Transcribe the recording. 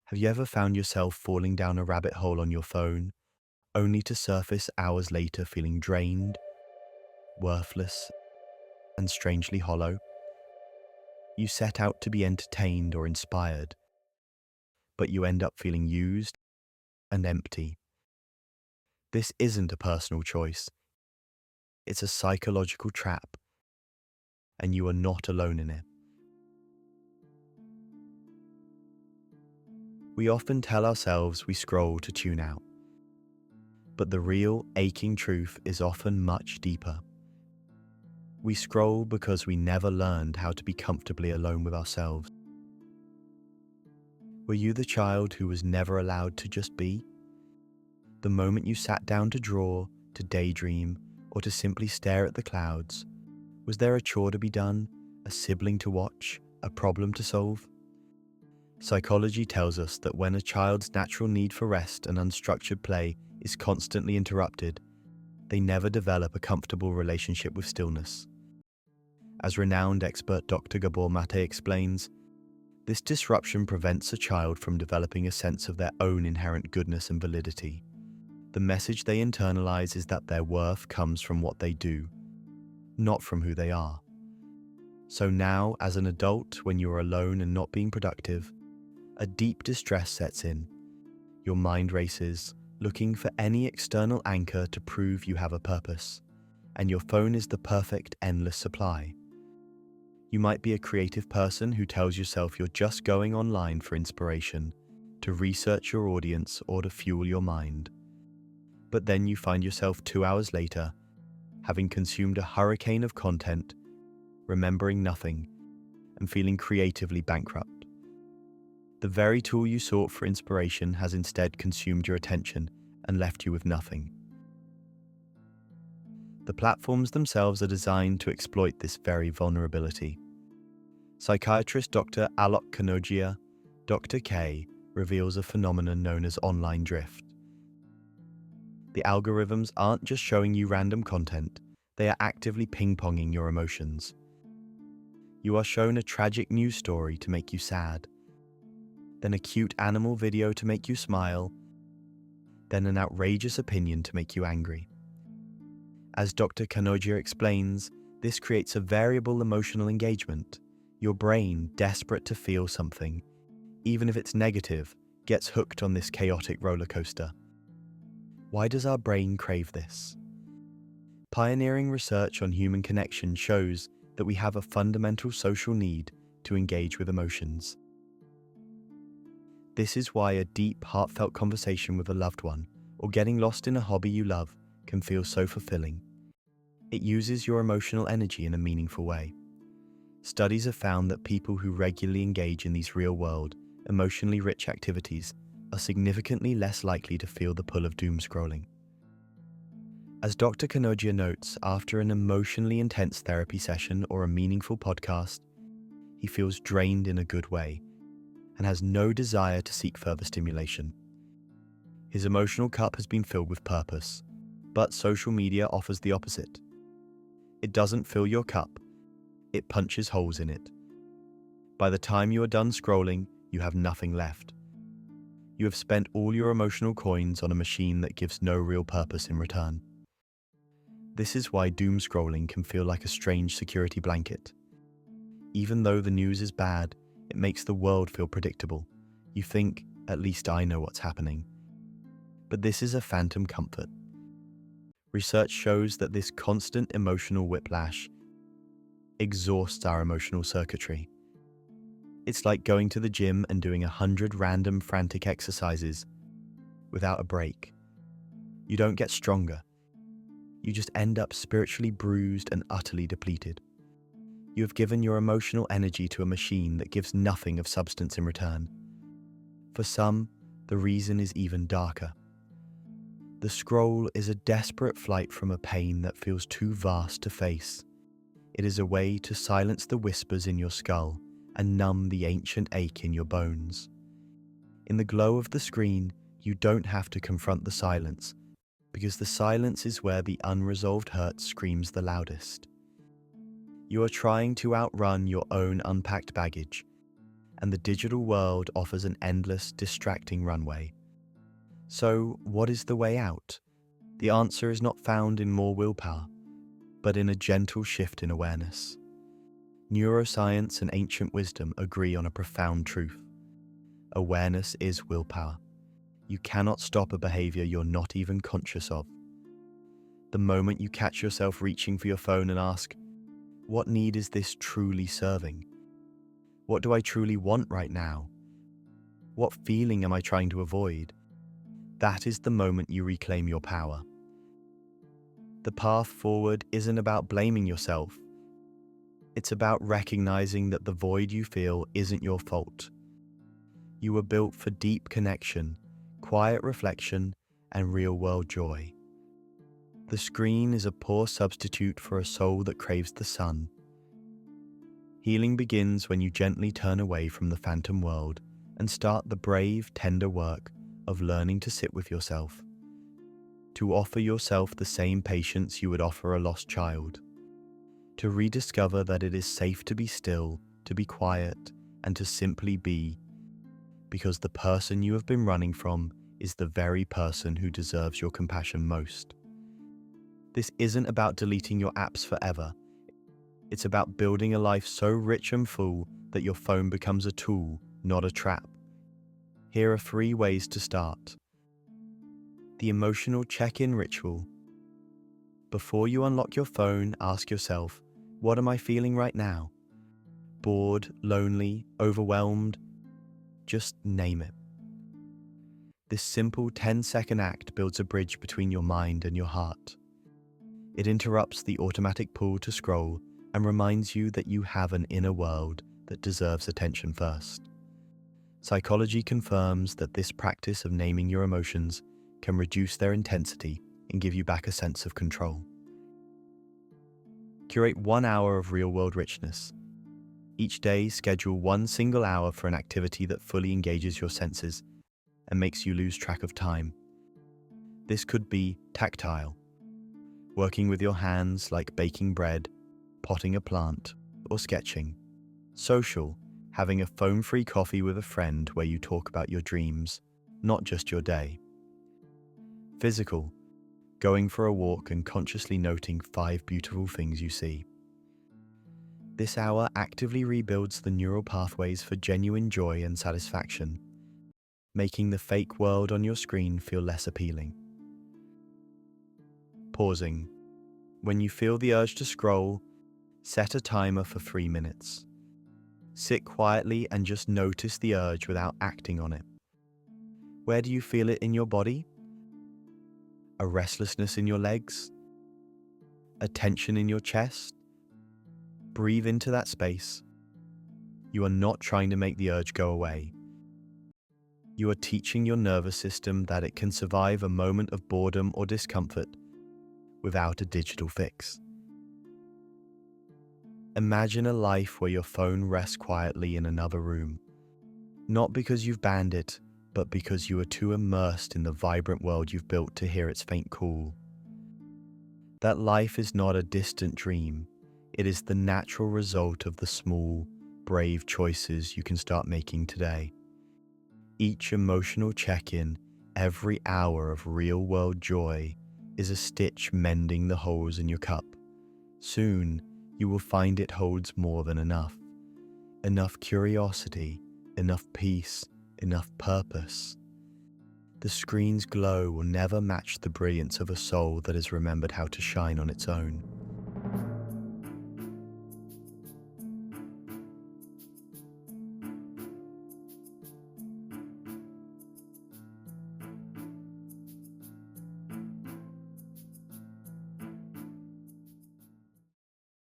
Have you ever found yourself falling down a rabbit hole on your phone, only to surface hours later feeling drained, worthless, and strangely hollow? You set out to be entertained or inspired, but you end up feeling used and empty. This isn't a personal choice, it's a psychological trap, and you are not alone in it. We often tell ourselves we scroll to tune out, but the real, aching truth is often much deeper. We scroll because we never learned how to be comfortably alone with ourselves. Were you the child who was never allowed to just be? The moment you sat down to draw, to daydream, or to simply stare at the clouds, was there a chore to be done, a sibling to watch, a problem to solve? Psychology tells us that when a child's natural need for rest and unstructured play is constantly interrupted, they never develop a comfortable relationship with stillness. As renowned expert Dr. Gabor Mate explains, this disruption prevents a child from developing a sense of their own inherent goodness and validity. The message they internalize is that their worth comes from what they do, not from who they are. So now, as an adult, when you are alone and not being productive, a deep distress sets in. Your mind races, looking for any external anchor to prove you have a purpose, and your phone is the perfect endless supply. You might be a creative person who tells yourself you're just going online for inspiration, to research your audience or to fuel your mind. But then you find yourself 2 hours later, having consumed a hurricane of content, remembering nothing, and feeling creatively bankrupt. The very tool you sought for inspiration has instead consumed your attention and left you with nothing. The platforms themselves are designed to exploit this very vulnerability. Psychiatrist Dr. Alok Kanogia, Dr. K, reveals a phenomenon known as online drift. The algorithms aren't just showing you random content, they are actively ping-ponging your emotions. You are shown a tragic news story to make you sad, then a cute animal video to make you smile, then an outrageous opinion to make you angry. As Dr. Kanogia explains, this creates a variable emotional engagement. Your brain, desperate to feel something, even if it's negative, gets hooked on this chaotic roller coaster. Why does our brain crave this? Pioneering research on human connection shows that we have a fundamental social need to engage with emotions. This is why a deep, heartfelt conversation with a loved one, or getting lost in a hobby you love, can feel so fulfilling. It uses your emotional energy in a meaningful way. Studies have found that people who regularly engage in these real-world, emotionally rich activities are significantly less likely to feel the pull of doom scrolling. As Dr. Kanogia notes, after an emotionally intense therapy session or a meaningful podcast, he feels drained in a good way and has no desire to seek further stimulation. His emotional cup has been filled with purpose, but social media offers the opposite. It doesn't fill your cup, it punches holes in it. By the time you are done scrolling, you have nothing left. You have spent all your emotional coins on a machine that gives no real purpose in return. This is why doom scrolling can feel like a strange security blanket. Even though the news is bad, it makes the world feel predictable. You think, at least I know what's happening. But this is a phantom comfort. Research shows that this constant emotional whiplash exhausts our emotional circuitry. It's like going to the gym and doing 100 random frantic exercises without a break. You don't get stronger. You just end up spiritually bruised and utterly depleted. You have given your emotional energy to a machine that gives nothing of substance in return. For some, the reason is even darker. The scroll is a desperate flight from a pain that feels too vast to face. It is a way to silence the whispers in your skull and numb the ancient ache in your bones. In the glow of the screen, you don't have to confront the silence, because the silence is where the unresolved hurt screams the loudest. You are trying to outrun your own unpacked baggage, and the digital world offers an endless, distracting runway. So, what is the way out? The answer is not found in more willpower, but in a gentle shift in awareness. Neuroscience and ancient wisdom agree on a profound truth. Awareness is willpower. You cannot stop a behavior you're not even conscious of. The moment you catch yourself reaching for your phone and ask, what need is this truly serving? What do I truly want right now? What feeling am I trying to avoid? That is the moment you reclaim your power. The path forward isn't about blaming yourself. It's about recognizing that the void you feel isn't your fault. You were built for deep connection, quiet reflection, and real-world joy. The screen is a poor substitute for a soul that craves the sun. Healing begins when you gently turn away from the phantom world and start the brave, tender work of learning to sit with yourself, to offer yourself the same patience you would offer a lost child, to rediscover that it is safe to be still, to be quiet, and to simply be, because the person you have been running from is the very person who deserves your compassion most. This isn't about deleting your apps forever. It's about building a life so rich and full that your phone becomes a tool, not a trap. Here are 3 ways to start. The emotional check-in ritual. Before you unlock your phone, ask yourself, what am I feeling right now? Bored, lonely, overwhelmed? Just name it. This simple 10-second act builds a bridge between your mind and your heart. It interrupts the automatic pull to scroll and reminds you that you have an inner world that deserves attention first. Psychology confirms that this practice of naming your emotions can reduce their intensity and give you back a sense of control. Curate 1 hour of real-world richness. Each day, schedule 1 single hour for an activity that fully engages your senses and makes you lose track of time. This could be tactile, working with your hands like baking bread, potting a plant, or sketching. Social, having a phone-free coffee with a friend where you talk about your dreams, not just your day. Physical, going for a walk and consciously noting 5 beautiful things you see. This hour actively rebuilds the neural pathways for genuine joy and satisfaction, making the fake world on your screen feel less appealing. Pausing. When you feel the urge to scroll, set a timer for 3 minutes. Sit quietly and just notice the urge without acting on it. Where do you feel it in your body? A restlessness in your legs? A tension in your chest? Breathe into that space. You are not trying to make the urge go away. You are teaching your nervous system that it can survive a moment of boredom or discomfort without a digital fix. Imagine a life where your phone rests quietly in another room, not because you've banned it, but because you are too immersed in the vibrant world you've built to hear its faint call. That life is not a distant dream. It is the natural result of the small, brave choices you can start making today. Each emotional check-in, every hour of real-world joy, is a stitch mending the holes in your cup. Soon, you will find it holds more than enough. Enough curiosity, enough peace, enough purpose. The screen's glow will never match the brilliance of a soul that has remembered how to shine on its own.